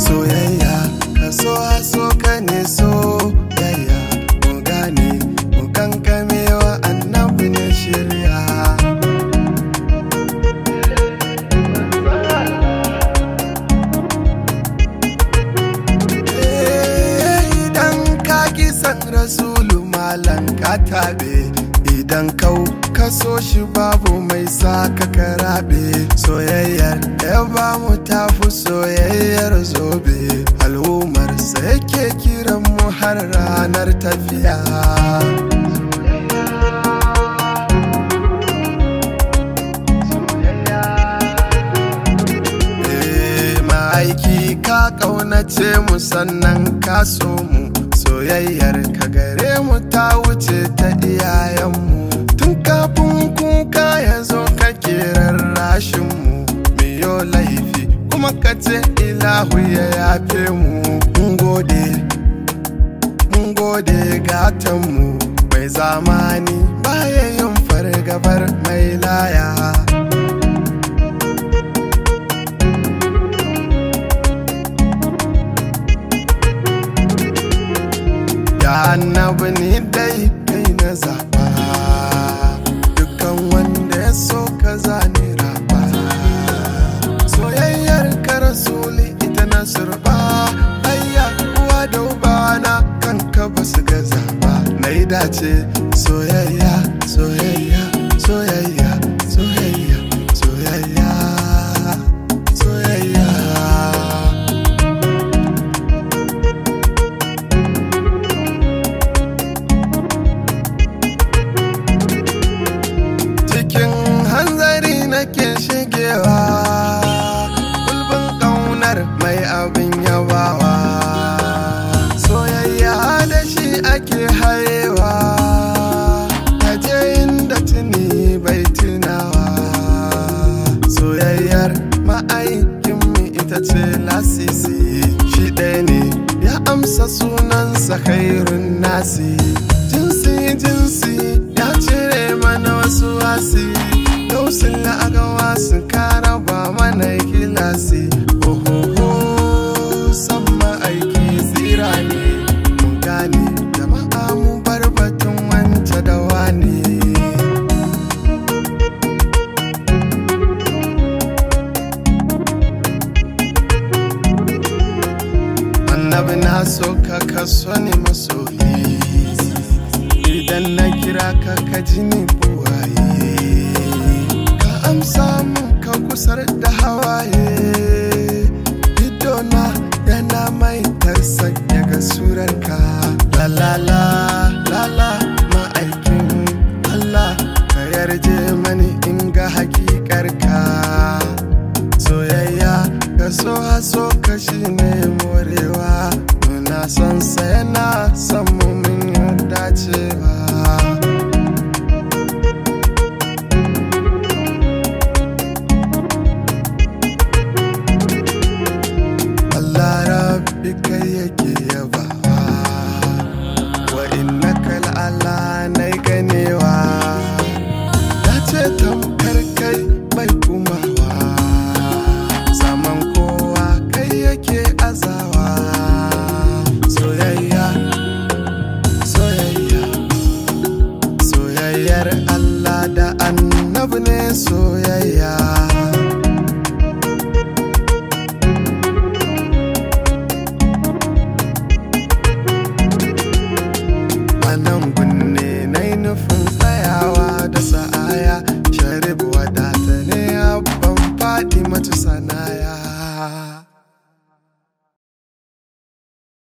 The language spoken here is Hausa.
Soyayya ka so ka ne soyayya mu gane mu kankamewa annabi ne shirya. Idan ka ki san rasulu malan ka tabe, idan kau ka so shi babu mai sa ka karabe. Soyayyar ya ba mu tafi soyayyar zobe, al'ummar sa yake kiran mu har ranar tafiya. Ma'aiki ka kaunace mu sannan ka so mu, soyayyar ka gare mu ta wuce ta iyayenmu. Tun kafin kuka ya zo kake rarrashin mu, miyo laifi kuma ka ce ilahu ya yafe mu. Mun gode gatanmu mai zamani baya yin fargabar mai laya. Ya annabi ni dai kai na zaba, dukkan wanda ya so ka zane raba. Soyayyar ka rasuli ita na surba, ayya uwa da ubana kanka ba su gaza ba. Na yi dace soyayya soyayya soyayya soyayya soyayya soyayya. Hanzari nake shigewa gulbin ƙaunar mai abin yabawa. Soyayya da shi ake hayewa, aje inda tuni bai tunawa. Soyayyar ma'aikinmu ita ce lasisi, shi ɗaya ne ya amsa sunansa khairun nasi. Jinsi ya cire mana wasu wasi, dausin la'agawa su kara ba mana kilasi. Ohoho sama aiki tsira ne, mun gane jama'a mu bar batun wance da wane. Annabi na so ka kaso ne masoyi, idan na kira ka ji ni buwaye. Amsa mun ka kusar da hawaye, idona yana mai tarsa daga surarka. La la la la la ma'aikin Allah ka yarje mani in ga hakikarka. Soyayya ka so ka shi ne morewa, muna son sa yana son mu mun yarda cewa. Kai yake yabawa, wa innaka la'ala nai ganewa. Ya ce tamkar kai bai kuma